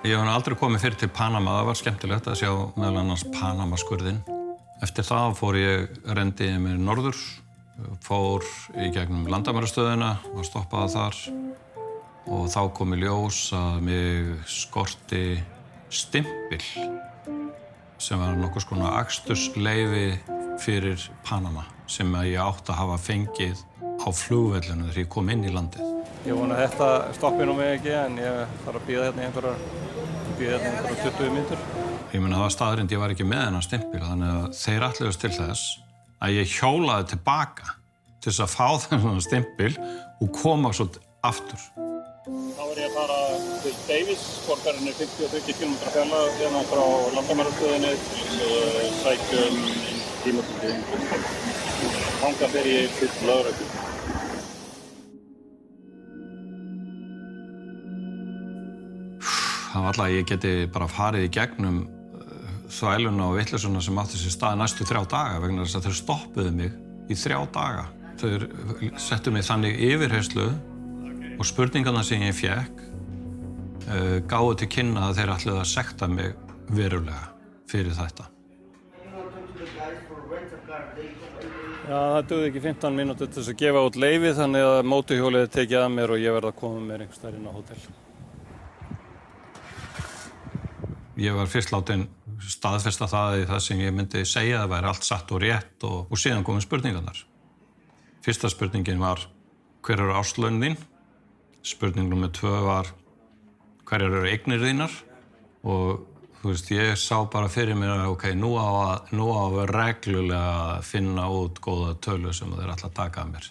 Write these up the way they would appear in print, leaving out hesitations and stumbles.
Ég hef aldrei komið fyrir til Panama, það var skemmtilegt að sjá meðal annars Panama skurðinn. Eftir það rendi ég mér norður, fór í gegnum landamærastöðina, var stoppað þar og þá kom í ljós að mig skorti stimpil sem var nokkurs konar akstursleyfi fyrir Panama sem ég átti að hafa fengið á flugvellinu þegar ég kom inn í landið. Ég vona að þetta stoppi nú mig ekki en ég þarf að bíða hérna í einhverjar 20 mínútur. Ég meina það var staðreynd, ég var ekki með þennan stimpil þannig að þeir ætluðust til þess að ég hjólaði tilbaka til þess að fá þennan stimpil og koma svo aftur. Þá ég að fara til Davis, borgarinn 50-20 km fjarlægð hérna frá landamærastöðinni til sækjum tímabundið. Þangað fer ég til lögreglu. Það var alltaf að ég geti bara farið í gegnum þvæluna og vitleysuna sem átti sér stað næstu 3 daga vegna þess að þeir stoppuðu mig í 3 daga. Þeir settu mig þannig yfirheyrslu og spurningarna sem ég fékk gáfu til kynna að þeir ætluðu að sekta mig verulega fyrir þetta. Já, það dugði ekki 15 mínútur til þess að gefa út leyfi þannig að mótorhjólið tekið að mér og ég verð að koma mér einhvers staðar inn á hótel. Ég var fyrst látin staðfesta það í það sem ég myndi segja, það væri allt satt og rétt og síðan komu spurningarnar. Fyrsta spurningin var, hver eru árslaun þín? Spurning nummer 2 var, hverjar eru eignir þínar? Og þú veist, ég sá bara fyrir mér að ok, nú á að reglulega finna út góða tölu sem þeir ætla að taka af mér.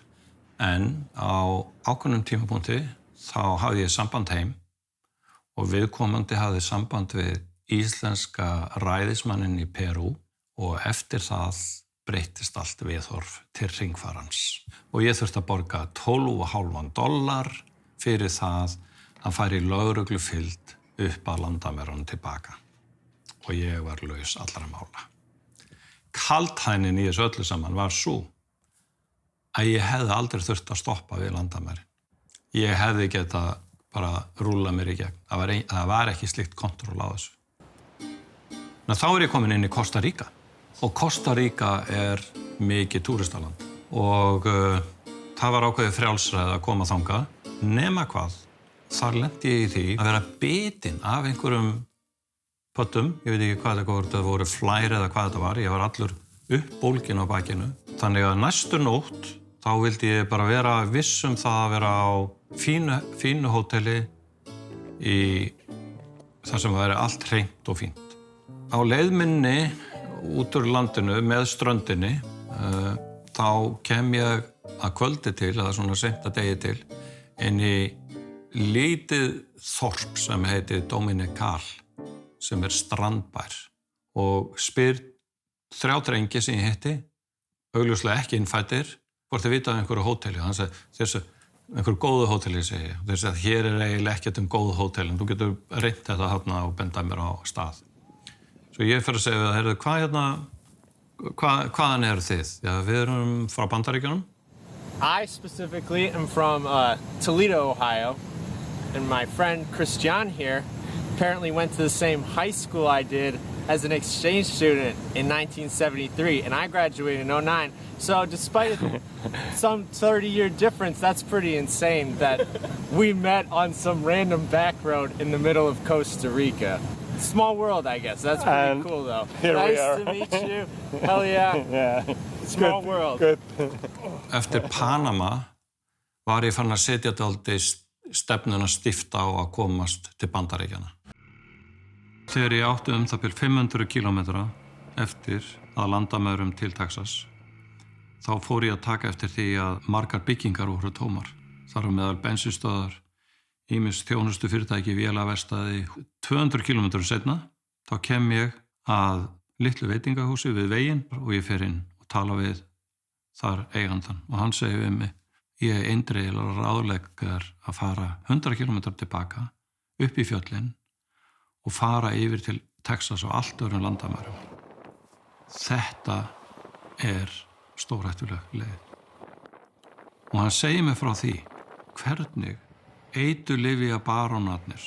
En á ákveðnum tímapunkti þá hafði ég samband heim og viðkomandi hafði samband við íslenska ræðismanninn í Perú og eftir það breyttist allt viðhorf til hringfarans. Og ég þurfti að borga $12,5 fyrir það að fara í lögreglufylgd upp að landamærunum tilbaka. Og ég var laus allra mála. Kaldhænin í þessu öllu saman var svo að ég hefði aldrei þurft að stoppa við landamærin. Ég hefði getað bara rúlla mér í gegn. Það var ekki slikt kontról á þessu. Þá ég komin inn í Costa Rica og Costa Rica mikið túristaland og það var ákveðið frjálsræði að koma þangað nema hvað. Þar lenti ég í því að vera bitinn af einhverjum pöttum, ég veit ekki hvað það voru flær eða hvað þetta var, ég var allur uppbólginn á bakinu. Þannig að næstu nótt þá vildi ég bara vera viss það að vera á fínu hóteli í þar sem væri allt hreint og fínt. Á leið minni út úr landinu með ströndinni þá kem ég að kvöldi til, eða svona seint að degi til, inn í lítið þorp sem heitir Dominical, sem strandbær og spyr 3 drengi sem ég hitti, augljóslega ekki innfæddir, hvort þið vita af einhverju hóteli. Hann sagði, einhverju góðu hóteli, segi ég. Þeir sagði, hér eiginlega ekkert góð hótel, en þú getur reynt þetta þarna og bendað mér á stað. Svo ég fer að segja við það, hvaðan eru þið? Já, við erum frá Bandaríkjunum. I specifically am from Toledo, Ohio, and my friend Kristján here apparently went to the same high school I did as an exchange student in 1973, and I graduated in 2009. So despite some 30-year difference, that's pretty insane that we met on some random back road in the middle of Costa Rica. Small world, I guess. That's pretty cool, though. Nice to meet you. Hell yeah. Yeah. Small world. Good. Eftir Panama var ég fann að setja dálítið stefnuna stíft á að komast til Bandaríkjanna. Þegar ég átti það bil 500 kilometra eftir að landamærum til Texas, þá fór ég að taka eftir því að margar byggingar voru tómar. Þar á meðal bensinstöðvar, ýmis þjónustu fyrirtæki, vélaverstaði. 200 kilometrum seinna, þá kem ég að litlu veitingahúsi við veginn og ég fer inn og tala við þar eigandann. Og hann segir við mig, ég eindregið ráðleggar að fara 100 kilometrar tilbaka upp í fjöllin og fara yfir til Texas og allt öðrum landamærum. Þetta stórhættuleg leið. Og hann segir mig frá því hvernig eiturlyfja barónarnir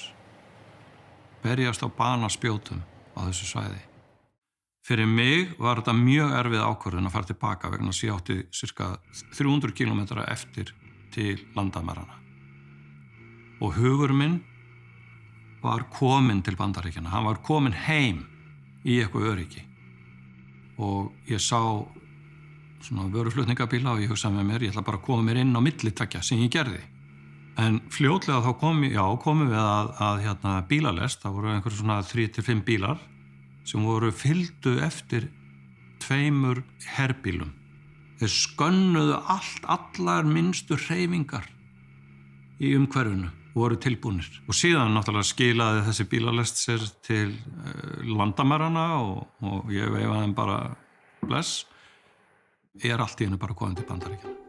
berjast á banaspjótum á þessu svæði. Fyrir mig var þetta mjög erfið ákvörðun að fara tilbaka vegna þess að ég átti cirka 300 kilometra eftir til landamæranna. Og hugur minn var kominn til Bandaríkjanna. Hann var kominn heim í eitthvað öryggi. Og ég sá svona vöruflutningabíla og ég hugsaði með mér, ég ætla bara að koma mér inn á millitveggja sem ég gerði. En fljótlega þá komum við að bílalest, það voru einhverjum svona 3-5 bílar sem voru fylgdu eftir 2 herbílum. Þeir skönnuðu allar minnstu hreyfingar í umhverfinu og voru tilbúnir. Og síðan náttúrulega skilaði þessi bílalest sér til landamæranna og ég veifaði þeim bara bless. Ég allt í einu bara komin til Bandaríkjanna.